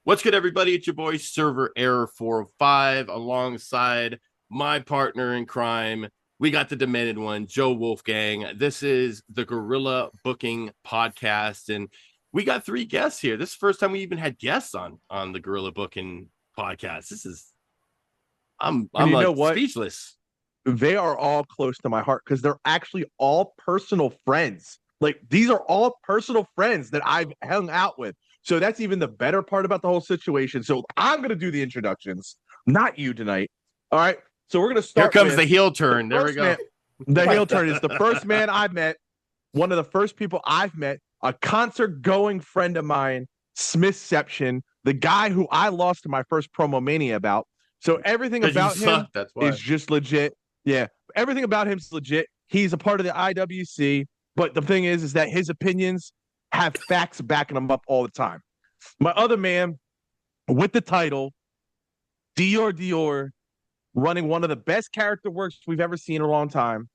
What's good, everybody? It's your boy, Server Error 405, alongside my partner in crime. We got the demented one, Joe Wolfgang. This is the Gorilla Booking Podcast, and we got three guests here. This is the first time we even had guests on the Gorilla Booking Podcast. I'm And you know like what? speechless. They are all close to my heart because they're actually all personal friends. Like these are all personal friends that I've hung out with. So that's even the better part about the whole situation. So I'm going to do the introductions, not you tonight. All right. So we're going to Here start comes with the heel the turn. There we first go. man. The heel turn is the first man I met, one of the first people I've met, a concert going friend of mine, Smithception, the guy who I lost to my first promo mania about. So everything Because you about him suck. That's is why. just legit. Yeah, everything about him is legit. He's a part of the IWC, but the thing is that his opinions have facts backing them up all the time. My other man with the title, Dior, running one of the best character works we've ever seen in a long time.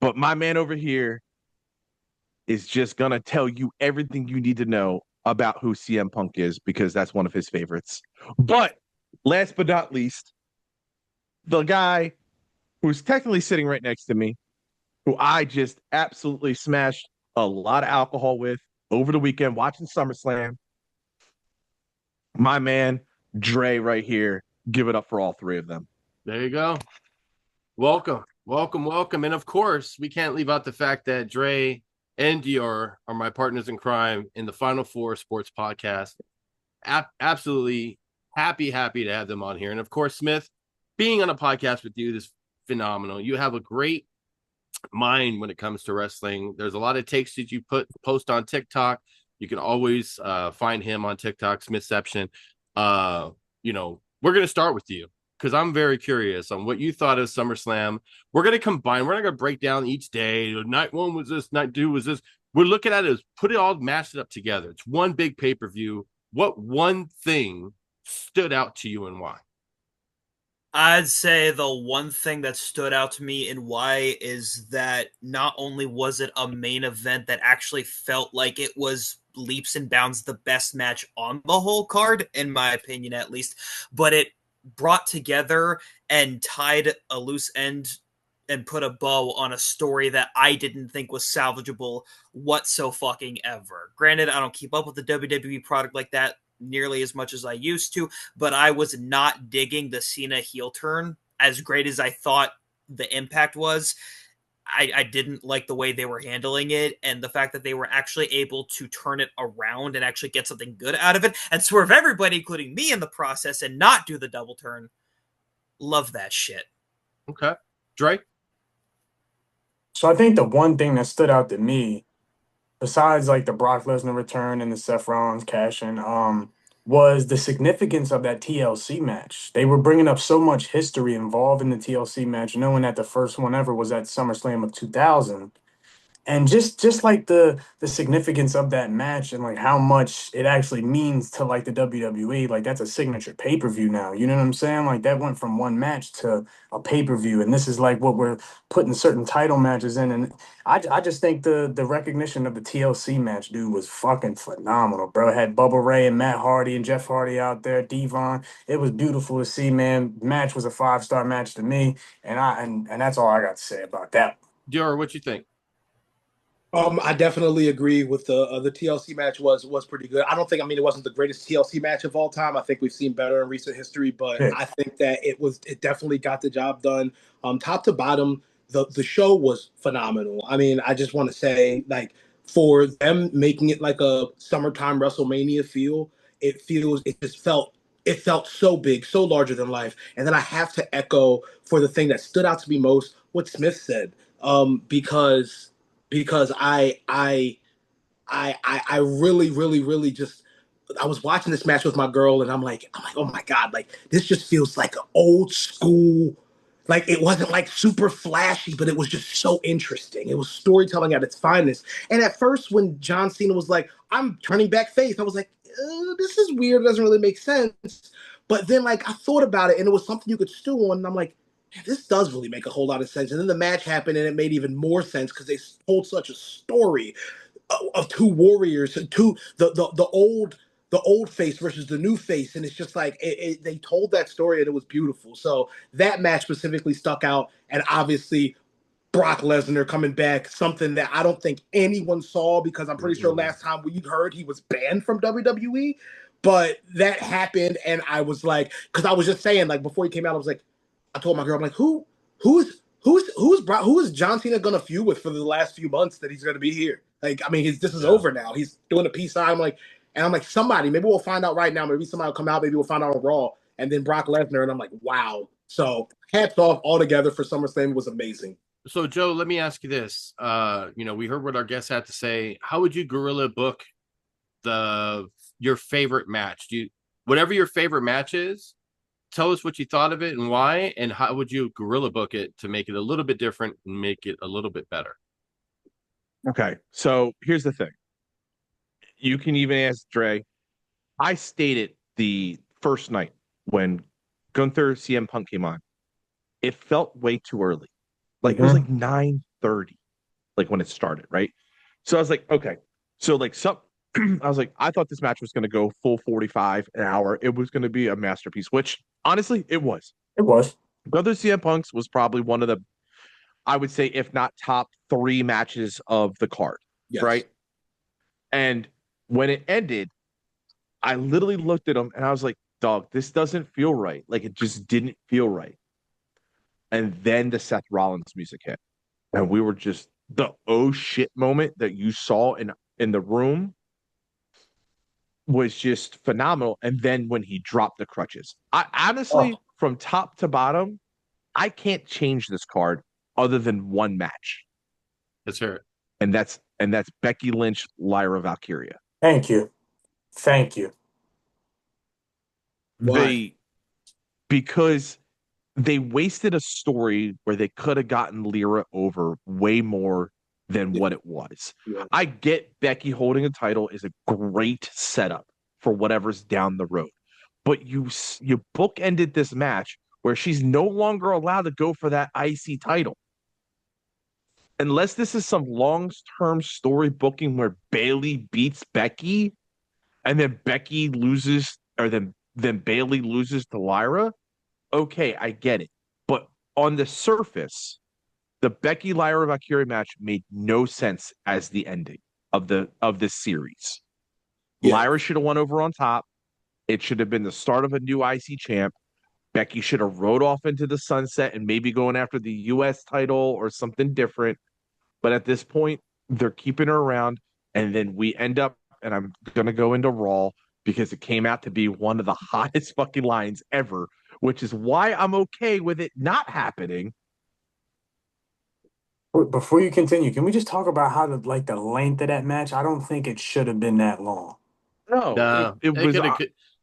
But my man over here is just gonna tell you everything you need to know about who CM Punk is because that's one of his favorites. But last but not least, the guy who's technically sitting right next to me, who I just absolutely smashed a lot of alcohol with over the weekend watching SummerSlam. My man, Dre, right here. Give it up for all three of them. There you go. Welcome. And of course, we can't leave out the fact that Dre and Dior are my partners in crime in the Final Four Sports Podcast. Absolutely happy to have them on here. And of course, Smith, being on a podcast with you is phenomenal. You have a great mind when it comes to wrestling. There's a lot of takes that you post on TikTok. You can always find him on TikTok, Smithception. We're going to start with you because I'm very curious on what you thought of SummerSlam. We're going to combine. We're not going to break down each day. Night one was this. Night two was this. We're looking at it as put it all, mash it up together. It's one big pay-per-view. What one thing stood out to you and why? I'd say the one thing that stood out to me and why is that not only was it a main event that actually felt like it was leaps and bounds the best match on the whole card, in my opinion at least, but it brought together and tied a loose end and put a bow on a story that I didn't think was salvageable whatsoever. Granted, I don't keep up with the WWE product like that nearly as much as I used to, but I was not digging the Cena heel turn as great as I thought the impact was. I didn't like the way they were handling it, and the fact that they were actually able to turn it around and actually get something good out of it and swerve everybody, including me, in the process and not do the double turn. Love that shit. Okay. Dre? So I think the one thing that stood out to me, besides like the Brock Lesnar return and the Seth Rollins cash in, was the significance of that TLC match. They were bringing up so much history involved in the TLC match, knowing that the first one ever was at SummerSlam of 2000, and just like the significance of that match and like how much it actually means to like the WWE. Like that's a signature pay-per-view now, you know what I'm saying? Like that went from one match to a pay-per-view, and this is like what we're putting certain title matches in. And I just think the recognition of the TLC match, dude, was fucking phenomenal, bro. It had Bubba Ray and Matt Hardy and Jeff Hardy out there, Devon. It was beautiful to see, man. Match was a 5-star match to me, and that's all I got to say about that. Dior, what you think? I definitely agree with the TLC match was pretty good. I don't think, I mean, it wasn't the greatest TLC match of all time. I think we've seen better in recent history, but Yeah. I think that it definitely got the job done. Top to bottom, the show was phenomenal. I mean, I just want to say, like, for them making it like a summertime WrestleMania feel, it felt so big, so larger than life. And then I have to echo for the thing that stood out to me most what Smith said, because I really just I was watching this match with my girl and I'm like, oh my God, like this just feels like an old school, like it wasn't like super flashy, but it was just so interesting. It was storytelling at its finest. And at first when John Cena was like, I'm turning back face, I was like, this is weird, it doesn't really make sense. But then like I thought about it and it was something you could stew on, and I'm like, this does really make a whole lot of sense. And then the match happened and it made even more sense because they told such a story of two warriors, two the old the old face versus the new face, and it's just like they told that story and it was beautiful. So that match specifically stuck out, and obviously Brock Lesnar coming back, something that I don't think anyone saw, because I'm pretty sure last time we heard he was banned from WWE. But that happened, and I was like, because I was just saying, like, before he came out, I was like, I told my girl, I'm like, who is John Cena gonna feud with for the last few months that he's gonna be here? Like, I mean, this is over now. He's doing a peace sign. I'm like, somebody, maybe we'll find out right now. Maybe somebody will come out. Maybe we'll find out on Raw, and then Brock Lesnar, and I'm like, wow. So hats off altogether for SummerSlam. It was amazing. So, Joe, let me ask you this. We heard what our guests had to say. How would you guerrilla book your favorite match? Whatever your favorite match is, tell us what you thought of it and why, and how would you guerrilla book it to make it a little bit different and make it a little bit better? Okay, so here's the thing. You can even ask Dre. I stated the first night when Gunther CM Punk came on, it felt way too early. Like it was like 9:30, like when it started, right? So I was like, okay. So like I was like, I thought this match was going to go full 45 an hour. It was going to be a masterpiece, which honestly it was. It was. Brother CM Punk's was probably one of the, I would say, if not top 3 matches of the card, Yes. right? And when it ended, I literally looked at him and I was like, dog, this doesn't feel right. Like it just didn't feel right. And then the Seth Rollins music hit. And we were just, the oh shit moment that you saw in the room was just phenomenal. And then when he dropped the crutches, I honestly, from top to bottom, I can't change this card other than one match. Let's hear it. And that's Becky Lynch, Lyra Valkyria. Thank you. Why? Because they wasted a story where they could have gotten Lyra over way more than what it was. Yeah. I get Becky holding a title is a great setup for whatever's down the road. But you bookended this match where she's no longer allowed to go for that IC title. Unless this is some long-term story booking where Bayley beats Becky and then Becky loses, or then Bayley loses to Lyra, okay, I get it. But on the surface, the Becky Lyra Valkyrie match made no sense as the ending of this series. Yeah. Lyra should have won over on top. It should have been the start of a new IC champ. Becky should have rode off into the sunset and maybe going after the US title or something different. But at this point, they're keeping her around. And then we end up, and I'm going to go into Raw because it came out to be one of the hottest fucking lines ever, which is why I'm okay with it not happening. Before you continue, can we just talk about how the length of that match? I don't think it should have been that long. No, it was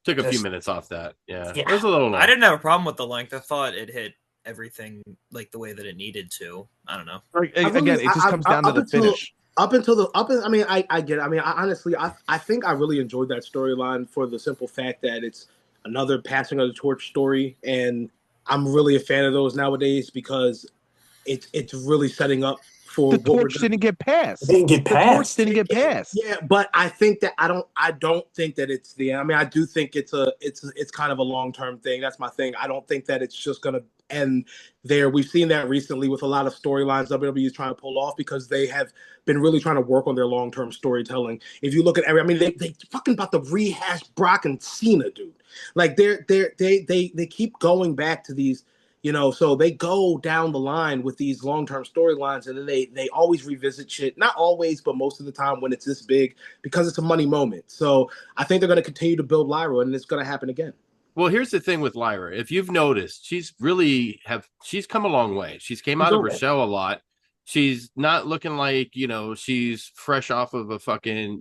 took a few minutes off that. Yeah. It was a little long. I didn't have a problem with the length. I thought it hit everything like the way that it needed to. I don't know. Again, it just comes down to the finish. I get it. I mean, I think I really enjoyed that storyline for the simple fact that it's another passing of the torch story, and I'm really a fan of those nowadays because it's really setting up for the torch didn't get passed. The torch didn't get passed. Yeah, but I think that I don't think that it's the. I mean, I do think it's kind of a long-term thing. That's my thing. I don't think that it's just gonna end there. We've seen that recently with a lot of storylines WWE is trying to pull off because they have been really trying to work on their long-term storytelling. If you look at they fucking about to rehash Brock and Cena, dude. Like they keep going back to these. So they go down the line with these long-term storylines, and then they always revisit shit. Not always, but most of the time when it's this big, because it's a money moment. So I think they're going to continue to build Lyra, and it's going to happen again. Well, here's the thing with Lyra. If you've noticed, she's come a long way. She's came out of her shell a lot. She's not looking like, she's fresh off of a fucking,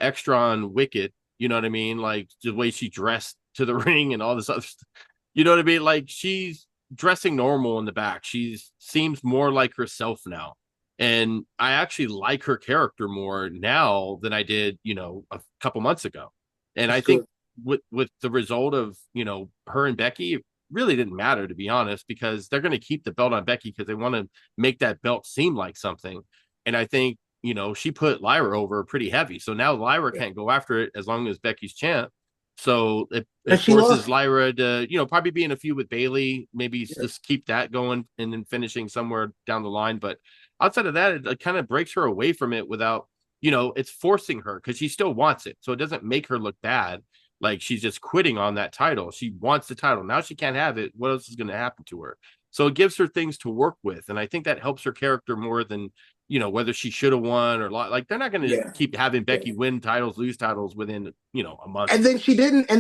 extra on Wicked. You know what I mean? Like the way she dressed to the ring and all this other stuff. You know what I mean? Like she's dressing normal in the back. She seems more like herself now. And I actually like her character more now than I did, a couple months ago. And I think with the result of, her and Becky, it really didn't matter, to be honest, because they're going to keep the belt on Becky because they want to make that belt seem like something. And I think, she put Lyra over pretty heavy. So now Lyra can't go after it as long as Becky's champ. So it forces Lyra to, probably be in a feud with Bayley, maybe just keep that going and then finishing somewhere down the line. But outside of that, it kind of breaks her away from it without, it's forcing her because she still wants it. So it doesn't make her look bad. Like she's just quitting on that title. She wants the title. Now she can't have it. What else is going to happen to her? So it gives her things to work with. And I think that helps her character more than, whether she should have won or like they're not going to keep having Becky win titles, lose titles within, a month. And then she didn't,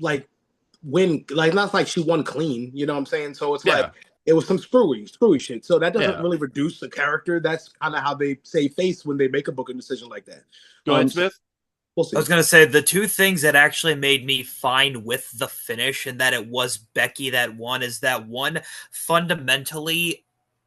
like win, like not like she won clean, you know what I'm saying? So it's like it was some screwy shit. So that doesn't really reduce the character. That's kind of how they save face when they make a booking decision like that. Go ahead, Smith. We'll see. I was going to say the two things that actually made me fine with the finish and that it was Becky that won is that one, fundamentally,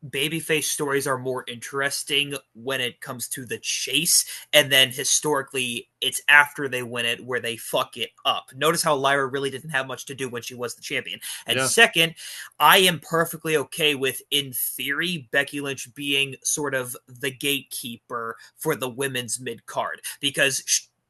babyface stories are more interesting when it comes to the chase, and then historically it's after they win it where they fuck it up. Notice how Lyra really didn't have much to do when she was the champion. And second, I am perfectly okay with, in theory, Becky Lynch being sort of the gatekeeper for the women's mid-card, because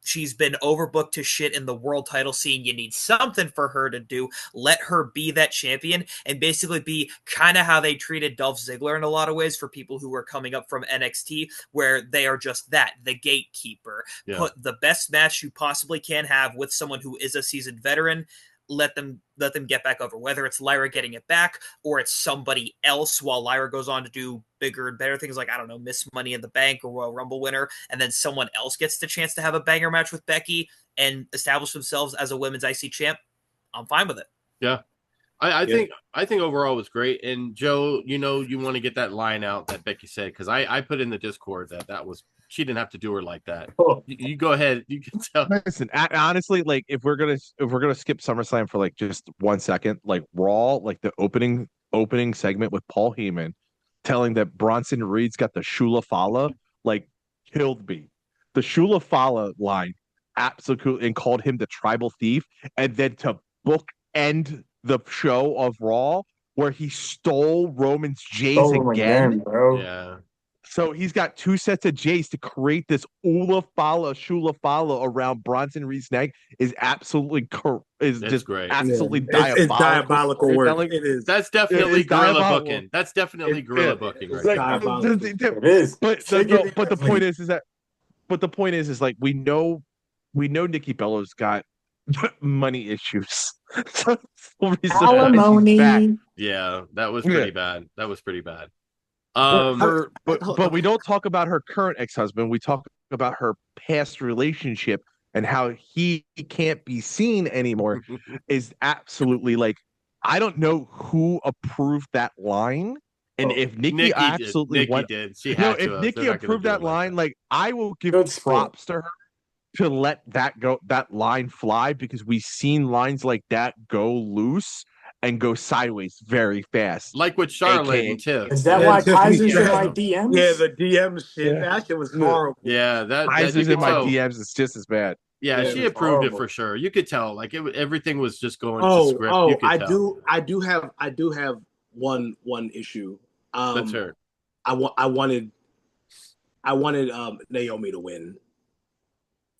she's been overbooked to shit in the world title scene. You need something for her to do. Let her be that champion and basically be kind of how they treated Dolph Ziggler in a lot of ways for people who are coming up from NXT, where they are just that, the gatekeeper. Yeah. Put the best match you possibly can have with someone who is a seasoned veteran. Let them get back over, whether it's Lyra getting it back or it's somebody else while Lyra goes on to do bigger and better things like, I don't know, Miss Money in the Bank or Royal Rumble winner, and then someone else gets the chance to have a banger match with Becky and establish themselves as a women's IC champ. I'm fine with it. Yeah. I think overall it was great. And Joe, you want to get that line out that Becky said, because I put in the Discord that was, she didn't have to do her like that. Oh. You go ahead. You can tell. Listen, honestly, like if we're gonna skip SummerSlam for like just 1 second, like Raw, like the opening segment with Paul Heyman telling that Bronson Reed's got the Shula Fala, like killed me. The Shula Fala line absolutely, and called him the tribal thief, and then to bookend the show of Raw where he stole Roman's J's again, bro. Yeah. So he's got two sets of J's to create this Shula Fala around Bronson Reed's neck is absolutely just great. Absolutely diabolical. It's diabolical work. It is. That's definitely guerrilla booking. That's definitely guerrilla booking. Right it is. But the point is like we know Nikki Bella's got money issues. Alimony. Yeah, that was pretty bad. But we don't talk about her current ex-husband. We talk about her past relationship and how he can't be seen anymore. Is absolutely like, I don't know who approved that line. And if Nikki absolutely did. She had if Nikki approved that line, like I will give props to her to let that line fly, because we've seen lines like that go loose and go sideways very fast. Like with Charlotte and Tiff. Is that why Kaiser's in my DMs? Yeah, the DM shit. Yeah. That shit was horrible. Yeah, Kaiser's in my DMs is just as bad. Yeah, she approved it for sure. You could tell, like everything was just going to script. I do have one issue. Let's hear it. I wanted Naomi to win.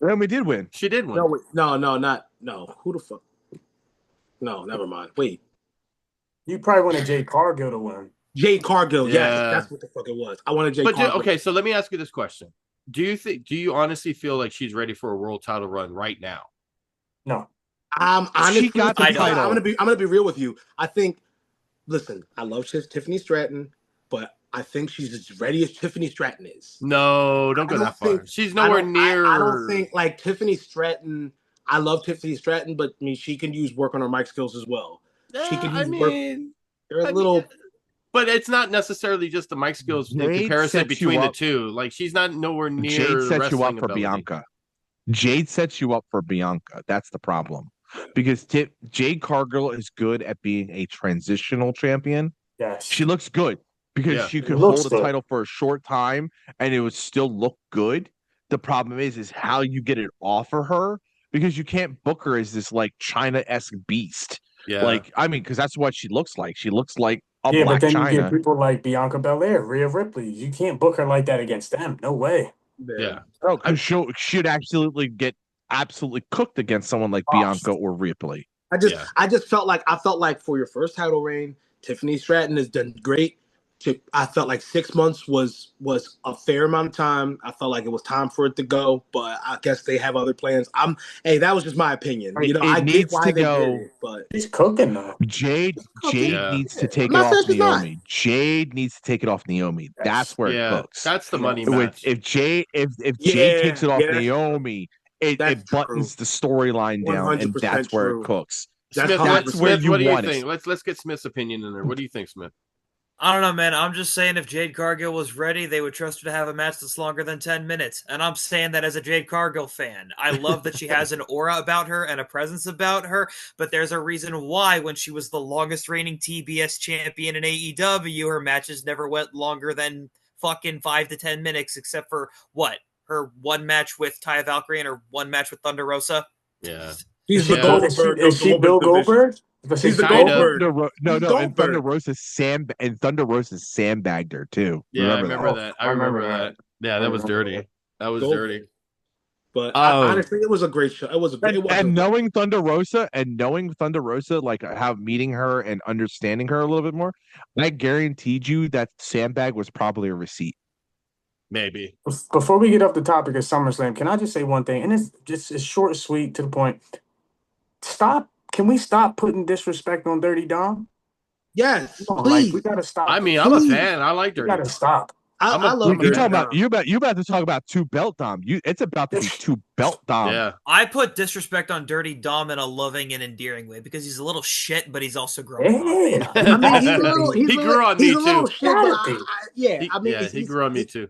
Naomi did win. She did win. No. Who the fuck? No, never mind. Wait. You probably wanted Jade Cargill to win. Jade Cargill, yes, that's what the fuck it was. I wanted Jade Cargill. Okay, so let me ask you this question: Do you honestly feel like she's ready for a world title run right now? No. Honestly, she got the title. I'm gonna be real with you. I think. Listen, I love Tiffany Stratton, but I think she's as ready as Tiffany Stratton is. No, don't go that far. She's nowhere near. I don't think like Tiffany Stratton. I love Tiffany Stratton, but I mean, she can use work on her mic skills as well. She can use work. They're a little. But it's not necessarily just the mic skills in comparison between the two. Like she's not nowhere near. Jade sets you up for Bianca. Jade sets you up for Bianca. That's the problem. Because Jade Cargill is good at being a transitional champion. Yes. She looks good because she could hold the title for a short time and it would still look good. The problem is how you get it off of her, because you can't book her as this like China-esque beast. Yeah. Like, I mean, because that's what she looks like. She looks like a Yeah, but Black then you get China. people like Bianca Belair, Rhea Ripley. You can't book her like that against them. No way. Yeah. Oh, because she'd absolutely get absolutely cooked against someone like Oh, Bianca or Ripley. I just felt like for your first title reign, Tiffany Stratton has done great. I felt like 6 months was a fair amount of time. I felt like it was time for it to go, but I guess they have other plans. That was just my opinion. It I get needs why to they go. did it, but she's cooking though. Jade Yeah. needs to take I'm it not off saying she's not. Naomi. Jade needs to take it off Naomi. That's where it cooks. That's the money With match. if Jade takes it off that's true. Naomi, That's it buttons the storyline down, and 100% that's where it true. cooks. That's Smith, That's where Smith, you what do you want it. think? Let's get Smith's opinion in there. What do you think, Smith? I don't know, man. I'm just saying if Jade Cargill was ready, they would trust her to have a match that's longer than 10 minutes. And I'm saying that as a Jade Cargill fan. I love that she has an aura about her and a presence about her, but there's a reason why when she was the longest reigning TBS champion in AEW, her matches never went longer than fucking 5 to 10 minutes, except for what? Her one match with Taya Valkyrie and her one match with Thunder Rosa? Yeah. He's the Yeah. Goldberg. Is she Bill Goldberg? He's the Kinda. Goldberg. No, and Thunder Rosa sandbagged her too. Yeah, I Remember remember that? that. I remember that. Yeah, that was dirty. That was dirty. But honestly, it was a great show. It was a great. And knowing Thunder Rosa, like how meeting her and understanding her a little bit more, I guaranteed you that sandbag was probably a receipt. Maybe. Before we get off the topic of SummerSlam, can I just say one thing? And it's short, sweet, to the point. Can we stop putting disrespect on Dirty Dom? Yes, please. Like, we gotta stop. I mean, I'm a fan. I like Dirty. We gotta stop. I love you about to talk about two belt Dom. It's about to be two belt Dom. Yeah. I put disrespect on Dirty Dom in a loving and endearing way because he's a little shit, but he's also growing up. I mean, he grew on me too. He grew on me too.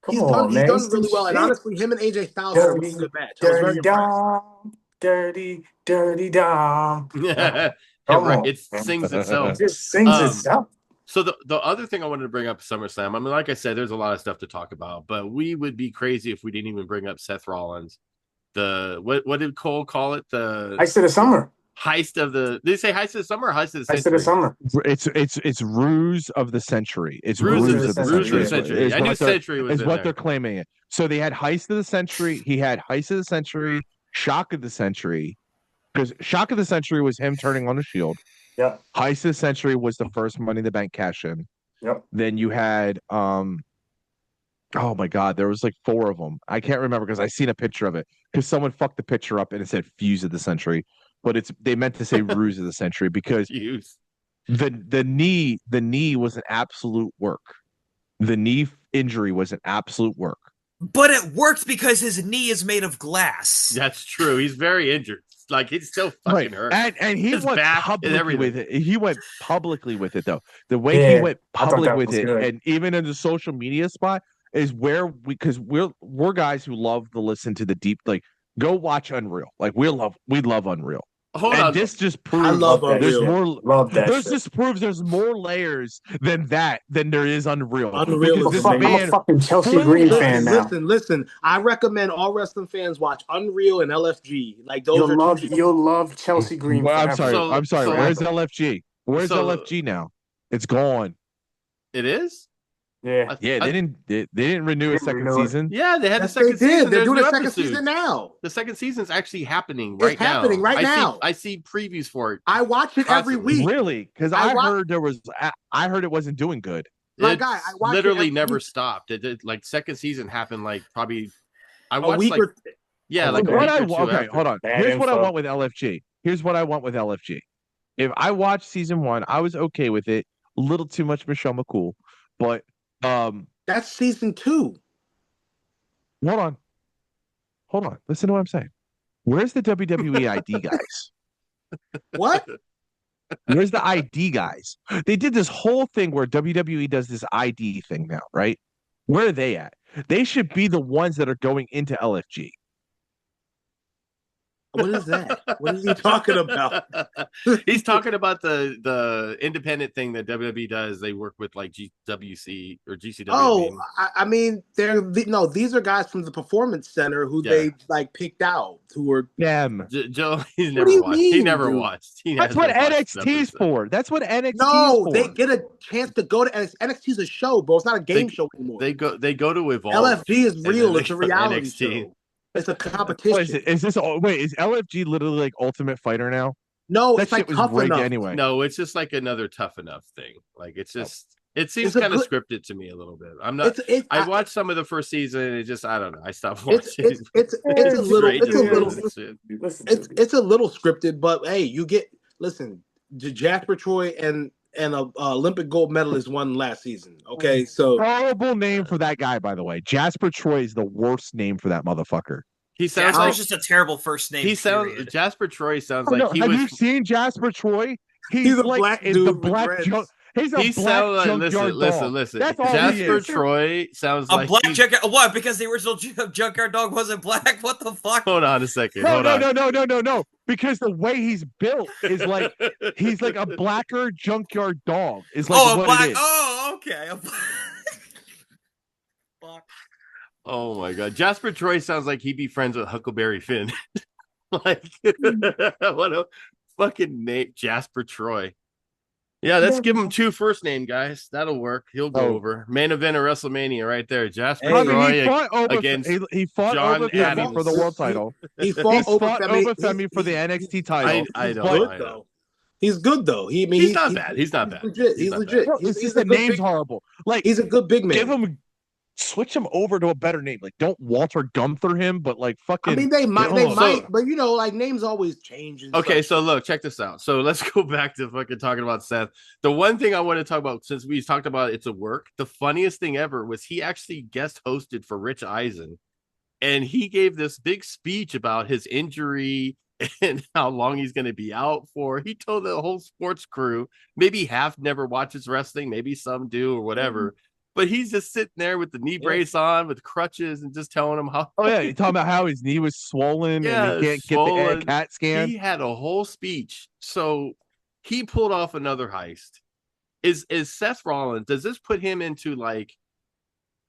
He's done really well, and honestly, him and AJ Styles had a really good match. Dirty Dom, dirty Dom. It sings itself. It just sings itself. So the other thing I wanted to bring up SummerSlam, I mean, like I said, there's a lot of stuff to talk about, but we would be crazy if we didn't even bring up Seth Rollins. What did Cole call it? The heist of the summer. Heist of the. Did they say heist of the summer or heist of the century? Heist of the summer. It's ruse of the century. It's ruse of the century. I knew century was what they're claiming it. So they had heist of the century. He had heist of the century, shock of the century, because shock of the century was him turning on the Shield. Yep. Heist of the century was the first Money in the Bank cash in. Yep. Then you had oh my God, there was like 4 of them. I can't remember because I seen a picture of it because someone fucked the picture up and it said fuse of the century, but they meant to say ruse of the century because the knee was an absolute work. The knee injury was an absolute work. But it worked because his knee is made of glass. That's true. He's very injured. Like he's still fucking hurt. And he went publicly with it. He went publicly with it though. The way he went public with it, and even in the social media spot, is where because we're guys who love to listen to the deep. Like, go watch Unreal. Like we love Unreal. Hold on. This just proves I love there's Unreal. more. This just proves there's more layers than there is Unreal. Unreal. I'm a fucking Chelsea Green fan now. Listen. I recommend all wrestling fans watch Unreal and LFG. Like those you'll love Chelsea Green. Well, I'm sorry. Where's LFG? Where's LFG now? It's gone. It is. Yeah. They didn't renew a second season. Yeah, they had the second season. They're doing a second season now. The second season's actually happening right now. It's happening right now. I see previews for it. I watch it every week. Really? Because I heard it wasn't doing good. My guy, I watch literally never stopped. It did, like second season happened like probably I watched a week like or hold on. Here's what I want with LFG. If I watched season 1, I was okay with it. A little too much Michelle McCool, but that's season 2. Hold on. Listen to what I'm saying. Where's the WWE ID guys? What? Where's the ID guys? They did this whole thing where WWE does this ID thing now, right? Where are they at? They should be the ones that are going into LFG. What is that? What is he talking about? He's talking about the independent thing that WWE does. They work with like GWC or GCW. Oh, I mean, these are guys from the Performance Center who they like picked out who were them. Joe, he's What never do you watched. mean, He never dude? watched. He That's what hasn't watched NXT's episode. for. That's what NXT's No, for. they get a chance to go to NXT's a show, bro. It's not a game show anymore. They go to Evolve. LFG is real. then It's they a go to reality NXT. show. It's a What competition. is this? Wait, is LFG literally like Ultimate Fighter now? No, That it's like shit was Tough rigged Enough. anyway. No, it's just like another Tough Enough thing. Like it's just it seems It's a kind of good- scripted to me a little bit. I'm not. I watched some of the first season and it just I don't know. I stopped watching. It's a little scripted, but hey, you get Jasper Troy and a Olympic gold medalist won last season. Okay, so Horrible name for that guy, by the way. Jasper Troy is the worst name for that motherfucker. He sounds Jasper's like just a terrible first name. Jasper Troy sounds Oh, like no. he Have was. you seen Jasper Troy? He's a like, black is dude the with black dreads. junk. He's a He black sounds like junkyard dog. listen. That's all he Jasper is. Troy sounds A like black junkyard. What? Because the original junkyard dog wasn't black? What the fuck? Hold on a second. No. Because the way he's built is like he's like a blacker junkyard dog. Is like Oh, a what black. it is. Oh, okay. Fuck. Oh my god, Jasper Troy sounds like he'd be friends with Huckleberry Finn. Like what a fucking name, Jasper Troy. Yeah, let's give him 2 first name guys. That'll work. He'll go over. Main event of WrestleMania right there. Jasper Troy against he fought John over Femi Adams for the world title. He fought over Femi for the NXT title. I He's know. good, though. He's good though. He's not bad. He's not bad. Legit. He's not legit. bad. It's He's just a the good name's big- horrible. Like He's a good big man. Switch him over to a better name. Like don't Walter Gunther him, but like fucking. I mean, they might, So- but you know, like names always change. And Okay, stuff. so look, check this out. So let's go back to fucking talking about Seth. The one thing I want to talk about, since we talked about it's a work, the funniest thing ever was he actually guest hosted for Rich Eisen, and he gave this big speech about his injury and how long he's going to be out for. He told the whole sports crew, maybe half never watches wrestling, maybe some do or whatever. But he's just sitting there with the knee brace on, with crutches, and just telling him how. Oh yeah, you're talking about how his knee was swollen and he can't get the CAT scan. He had a whole speech, so he pulled off another heist. Is Seth Rollins? Does this put him into like?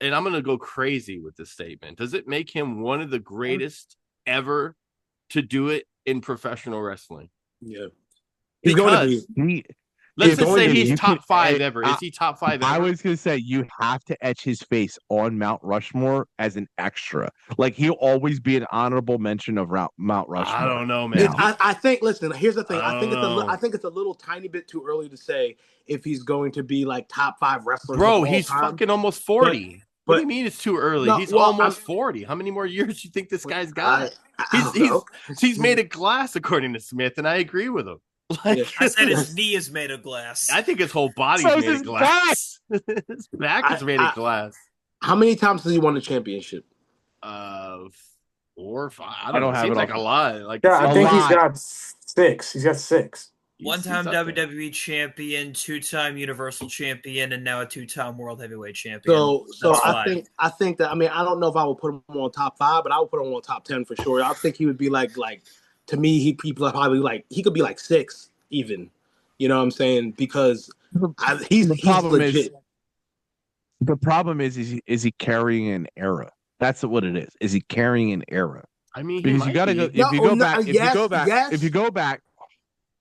And I'm gonna go crazy with this statement. Does it make him one of the greatest ever to do it in professional wrestling? Yeah, because let's just say he's top 5 ever. Is he top 5 ever? I was gonna say you have to etch his face on Mount Rushmore as an extra. Like he'll always be an honorable mention of Mount Rushmore. I don't know, man. I think. Listen, here's the thing. I think it's a little tiny bit too early to say if he's going to be like top 5 wrestlers. Bro, he's fucking almost 40. What do you mean it's too early? No, he's almost 40. How many more years do you think this guy's got? He's made of glass, according to Smith, and I agree with him. Like, I said his knee is made of glass. I think his whole body's made of glass. His back is made of glass. How many times has he won the championship? 4 or 5. I don't know. have Seems it like all. a lot. Like I think he's got 6. He's got 6. One-time WWE champion, 2-time Universal champion, and now a 2-time World Heavyweight champion. So I think that I don't know if I would put him on top 5, but I would put him on top 10 for sure. I think he would be like to me, he probably like he could be like 6 even. You know what I'm saying? Because he's legit. The problem is he carrying an era? That's what it is. Is he carrying an era? I mean, because you got to go. If you go back.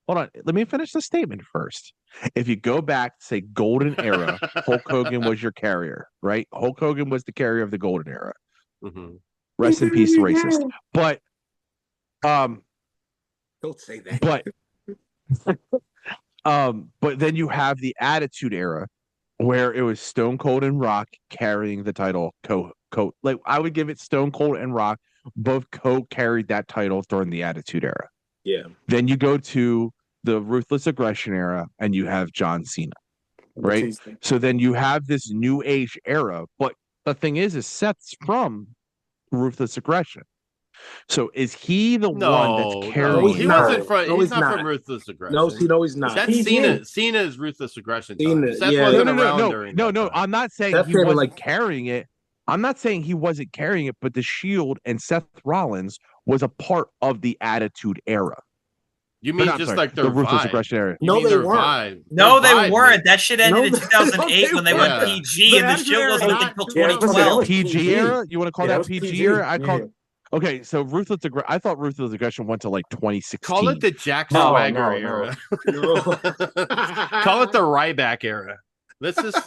Hold on. Let me finish the statement first. If you go back, say golden era, Hulk Hogan was your carrier, right? Hulk Hogan was the carrier of the golden era. Mm-hmm. Rest in peace, racist. But, don't say that. But then you have the Attitude Era, where it was Stone Cold and Rock carrying the title. Like I would give it Stone Cold and Rock. Both co-carried that title during the Attitude Era. Yeah. Then you go to the Ruthless Aggression Era, and you have John Cena, right? So then you have this New Age era. But the thing is Seth's from Ruthless Aggression. So is he the one that's carrying? No, he wasn't from. He's not from Ruthless Aggression. No, he's not. That's Cena. Cena is Ruthless Aggression. Seth yeah. wasn't around during that no. time. I'm not saying he wasn't carrying it. I'm not saying he wasn't carrying it, but the Shield and Seth Rollins was a part of the Attitude Era. You mean Not, just sorry, like their the Ruthless vibe? Aggression Era? You No, mean they their weren't. vibe? No, Their they vibe, weren't. mate. That shit ended in No, 2008 when they weren't. went PG, The and the Attitude show Era wasn't not until too- Yeah, I was gonna say, that 2012. was PG PG. era? You want to call Yeah, that that was PG PG. era? Yeah. Okay, so I thought Ruthless Aggression went to like 2016. Call it the Jack No, Swagger no, era. No. Call it the Ryback era. Let's just.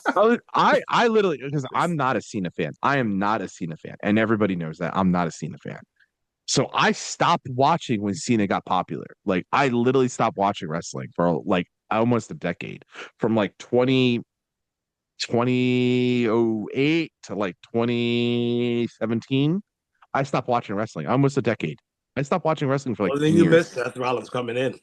I literally, because I'm not a Cena fan. I am not a Cena fan, and everybody knows that I'm not a Cena fan. So I stopped watching when Cena got popular. Like I literally stopped watching wrestling for like almost a decade, from like 2008 to like 2017. I stopped watching wrestling. Almost a decade. I stopped watching wrestling for like Well, then 10 you years. missed Seth Rollins coming in.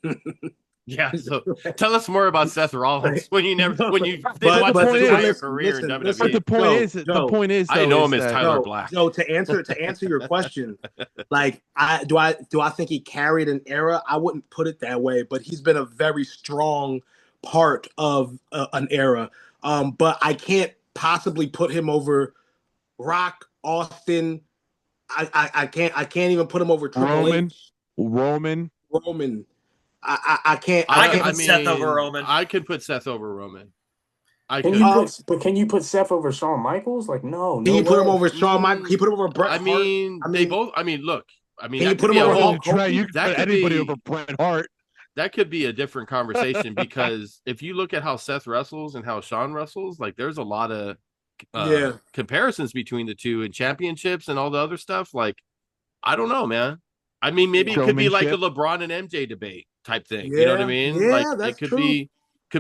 Yeah, so tell us more about Seth Rollins when you didn't But watch the his point is- entire career in listen, WWE. But the point Joe, is, the Joe, point is, I though, know is him as that- Tyler Black. Joe, to answer your question, like do I think he carried an era? I wouldn't put it that way, but he's been a very strong part of an era. But I can't possibly put him over Rock, Austin. I can't even put him over Triple H. Roman. I can't. I can put Seth over Roman. I could put Seth over Roman. I Can could. you put Seth over Shawn Michaels? Like, no. Can you put him way. over Shawn Michaels? Can you put him over Bret I Hart? mean, they both. I mean, look. I mean, Can you that put could him be a over whole. Hulk Hogan? You can That put could anybody be- over Bret Hart. That could be a different conversation because if you look at how Seth wrestles and how Shawn wrestles, like there's a lot of comparisons between the two and championships and all the other stuff. Like, I don't know, man. I mean, maybe it could be like a LeBron and MJ debate type thing. You know what I mean? Yeah, Like that's it could true.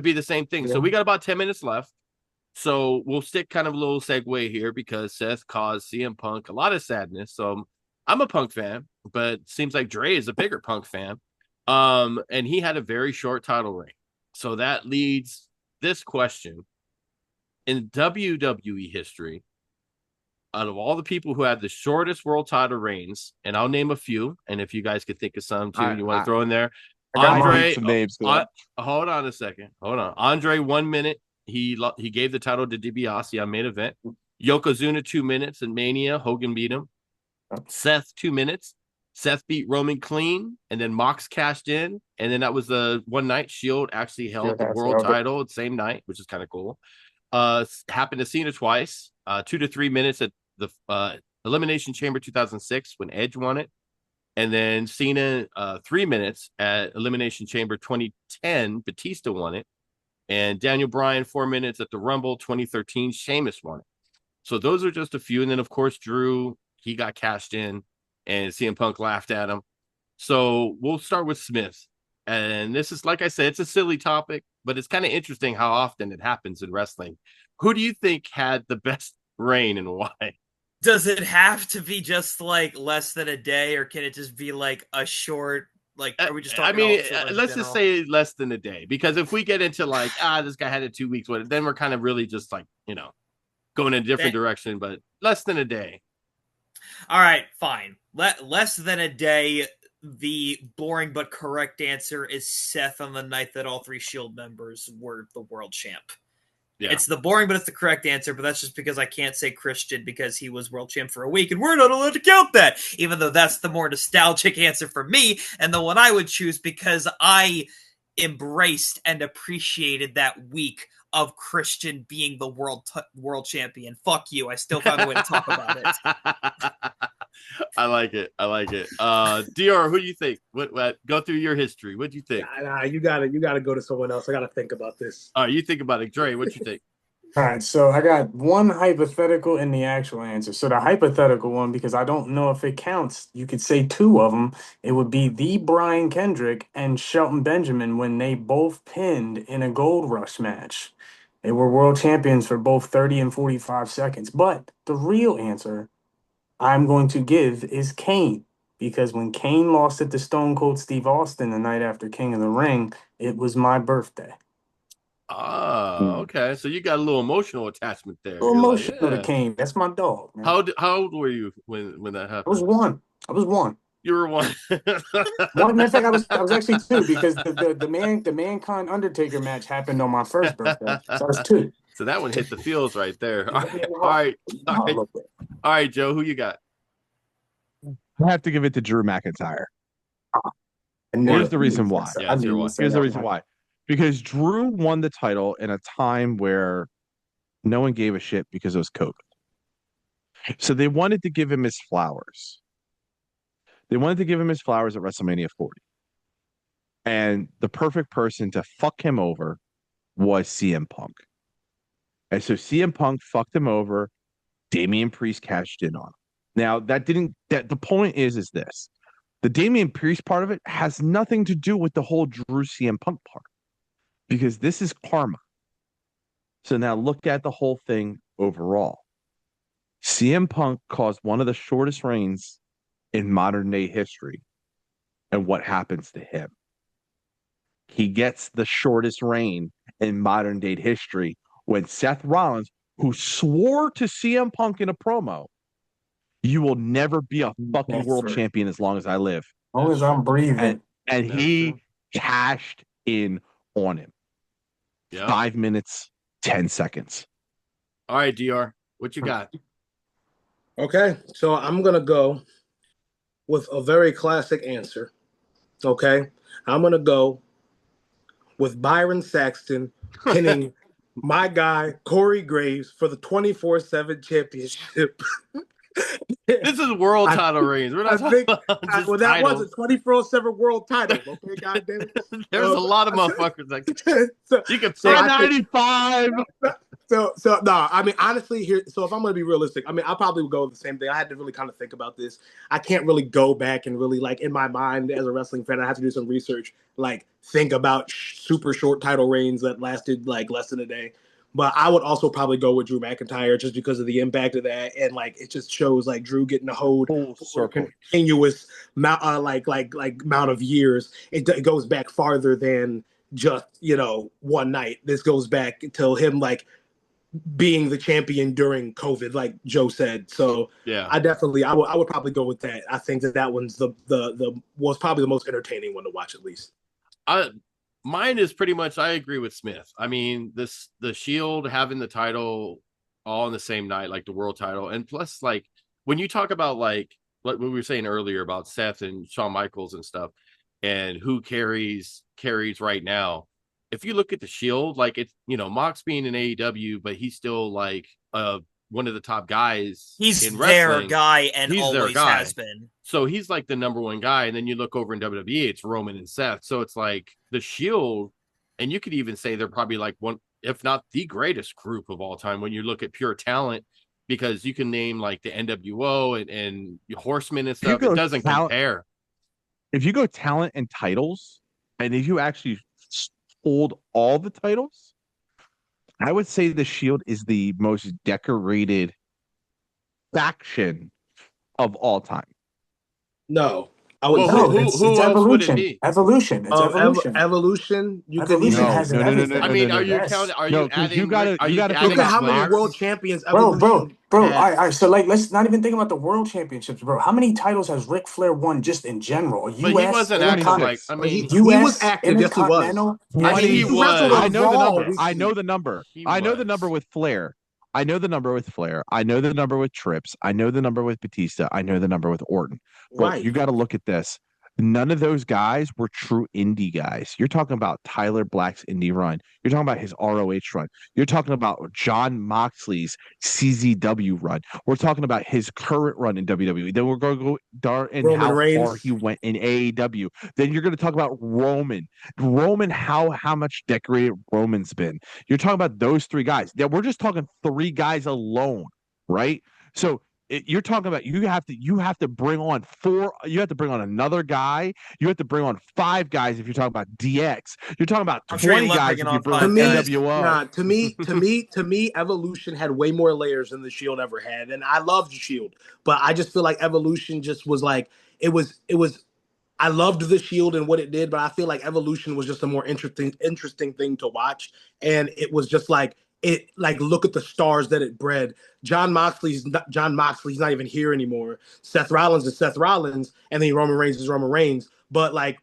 be the same thing. Yeah. So we got about 10 minutes left. So we'll stick kind of a little segue here because Seth caused CM Punk a lot of sadness. So I'm a Punk fan, but it seems like Dre is a bigger Punk fan. And he had a very short title reign. So that leads this question. In WWE history, out of all the people who had the shortest world title reigns, and I'll name a few, and if you guys could think of some too, you want to throw in there. Andre, some names. hold on a second. Hold on. Andre, 1 minute. He gave the title to DiBiase on main event. Yokozuna 2 minutes in Mania. Hogan beat him. Seth 2 minutes. Seth beat Roman clean, and then Mox cashed in, and then that was the one night Shield actually held the world title the same night, which is kind of cool. Happened to Cena twice. 2 to 3 minutes at the Elimination Chamber 2006 when Edge won it, and then Cena 3 minutes at Elimination Chamber 2010. Batista won it. And Daniel Bryan 4 minutes at the Rumble 2013. Sheamus won it. So those are just a few. And then, of course, Drew, he got cashed in and CM Punk laughed at him. So we'll start with Smith. And this is, like I said, it's a silly topic, but it's kind of interesting how often it happens in wrestling. Who do you think had the best reign and why? Does it have to be just like less than a day, or can it just be like a short? Like, are we just talking? I mean, let's just say less than a day, because if we get into like, this guy had it 2 weeks, then we're kind of really just like, going in a different direction, but less than a day. All right, fine. Less than a day. The boring but correct answer is Seth on the night that all three Shield members were the world champ. Yeah. It's the boring, but it's the correct answer, but that's just because I can't say Christian because he was world champ for a week, and we're not allowed to count that, even though that's the more nostalgic answer for me, and the one I would choose because I embraced and appreciated that week of Christian being the world champion. Fuck you. I still found a way to talk about it. I like it. Dior, who do you think? What go through your history. What do you think? Nah, you gotta go to someone else. I gotta think about this. All right, you think about it. Dre, what you think? All right, so I got one hypothetical and the actual answer. So the hypothetical one, because I don't know if it counts, you could say two of them. It would be the Brian Kendrick and Shelton Benjamin when they both pinned in a Gold Rush match. They were world champions for both 30 and 45 seconds. But the real answer I'm going to give is Kane, because when Kane lost it to Stone Cold Steve Austin the night after King of the Ring, it was my birthday. Okay. So you got a little emotional attachment there. A little emotional to Kane. That's my dog, man. How old were you when that happened? I was one. You were one. Matter of fact, I was actually two, because the Mankind Undertaker match happened on my first birthday. So I was two. So that one hit the feels right there. All right, Joe, who you got? I have to give it to Drew McIntyre. And Here's the reason why. Yeah, it's your one. Here's the reason why. Because Drew won the title in a time where no one gave a shit because it was COVID. So they wanted to give him his flowers. They wanted to give him his flowers at WrestleMania 40. And the perfect person to fuck him over was CM Punk. And so CM Punk fucked him over. Damian Priest cashed in on him. Now, the point is this. The Damian Priest part of it has nothing to do with the whole Drew CM Punk part. Because this is karma. So now look at the whole thing overall. CM Punk caused one of the shortest reigns in modern day history. And what happens to him? He gets the shortest reign in modern day history when Seth Rollins, who swore to CM Punk in a promo, you will never be a fucking world champion as long as I live. As long as I'm breathing. And he cashed in on him. Yep. 5 minutes, 10 seconds. All right, DR, what you got? Okay, so I'm going to go with a very classic answer. Okay, I'm going to go with Byron Saxton pinning my guy, Corey Graves, for the 24/7 championship. This is world title reigns. We're not talking about just well, that titles. was a 24/7 world title. Okay, goddamn it. There's a lot of motherfuckers that you can So pick. 95. So no, I mean honestly here. So if I'm going to be realistic, I mean I probably would go with the same thing. I had to really kind of think about this. I can't really go back and really like in my mind as a wrestling fan. I have to do some research, like think about super short title reigns that lasted like less than a day. But I would also probably go with Drew McIntyre just because of the impact of that, and like it just shows like Drew getting a hold for a continuous amount, amount of years. It goes back farther than just one night. This goes back until him like being the champion during COVID, like Joe said. So yeah, I would probably go with that. I think that one's the was probably the most entertaining one to watch at least. Mine is pretty much, I agree with Smith. I mean, the Shield having the title all on the same night, like the world title. And plus, like, when you talk about, like what we were saying earlier about Seth and Shawn Michaels and stuff, and who carries right now, if you look at the Shield, like, it's, Mox being in AEW, but he's still, like, one of the top guys in wrestling. Their guy and he's always their guy. has been. So he's like the number one guy. And then you look over in WWE, it's Roman and Seth. So it's like the Shield, and you could even say they're probably like one, if not the greatest group of all time when you look at pure talent, because you can name like the NWO and Horsemen and stuff. It doesn't compare. If you go talent and titles, and if you actually hold all the titles, I would say the Shield is the most decorated faction of all time. No, I would it's Evolution. Evolution. It's Evolution. Evolution. Evolution has no. I mean, are you counting? Are you adding? You gotta look at how many world champions. Bro. All right. So let's not even think about the world championships, bro. How many titles has Ric Flair won just in general? But he wasn't acting like. I mean, he was active. Yes, he was. I mean, he was. I know the number. I know the number. I know the number with Flair. I know the number with Flair. I know the number with Trips. I know the number with Batista. I know the number with Orton. But you got to look at this. None of those guys were true indie guys. You're talking about Tyler Black's indie run. You're talking about his ROH run. You're talking about John Moxley's CZW run. We're talking about his current run in WWE. Then we're going to go how far he went in AEW. Then you're going to talk about Roman. How much decorated Roman's been. You're talking about those three guys. Yeah, we're just talking three guys alone, right? So you're talking about you have to bring on four. You have to bring on another guy. You have to bring on 5 guys if you're talking about DX. You're talking about 20 guys if you bring on NWO. To me, Evolution had way more layers than the Shield ever had, and I loved the Shield, but I just feel like Evolution just was like it was. I loved the Shield and what it did, but I feel like Evolution was just a more interesting thing to watch, and it was just like. Look at the stars that it bred. John Moxley's not even here anymore. Seth Rollins is Seth Rollins, and then Roman Reigns is Roman Reigns. But like,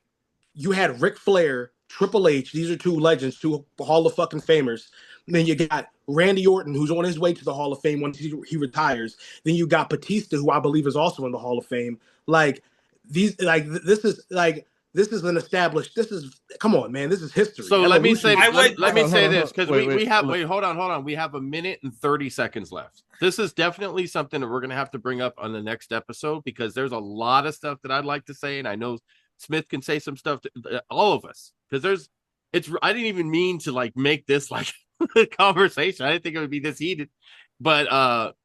you had Ric Flair, Triple H. These are 2 legends, 2 Hall of fucking Famers. And then you got Randy Orton, who's on his way to the Hall of Fame once he retires. Then you got Batista, who I believe is also in the Hall of Fame. Like these, like this is an established. This is come on, man. This is history. So let me say, let me say this, because we have hold on. We have a minute and 30 seconds left. This is definitely something that we're gonna have to bring up on the next episode, because there's a lot of stuff that I'd like to say, and I know Smith can say some stuff to all of us, because I didn't even mean to like make this like a conversation. I didn't think it would be this heated. But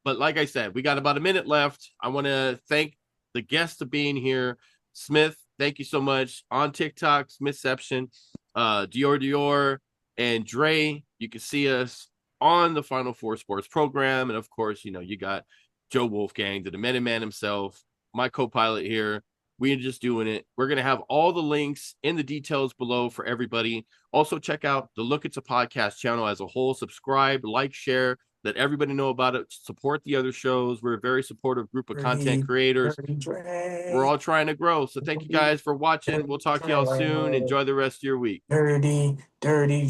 like I said, we got about a minute left. I want to thank the guests for being here. Smith, thank you so much. On TikTok, Smithception, Dior, and Dre. You can see us on the Final Four Sports program. And of course, you got Joe Wolfgang, the Demented Man himself, my co-pilot here. We're just doing it. We're going to have all the links in the details below for everybody. Also, check out the Look It's a Podcast channel as a whole. Subscribe, like, share. Let everybody know about it. Support the other shows. We're a very supportive group of content creators. We're all trying to grow. So thank you guys for watching. We'll talk to y'all soon. Enjoy the rest of your week. Dirty Dre.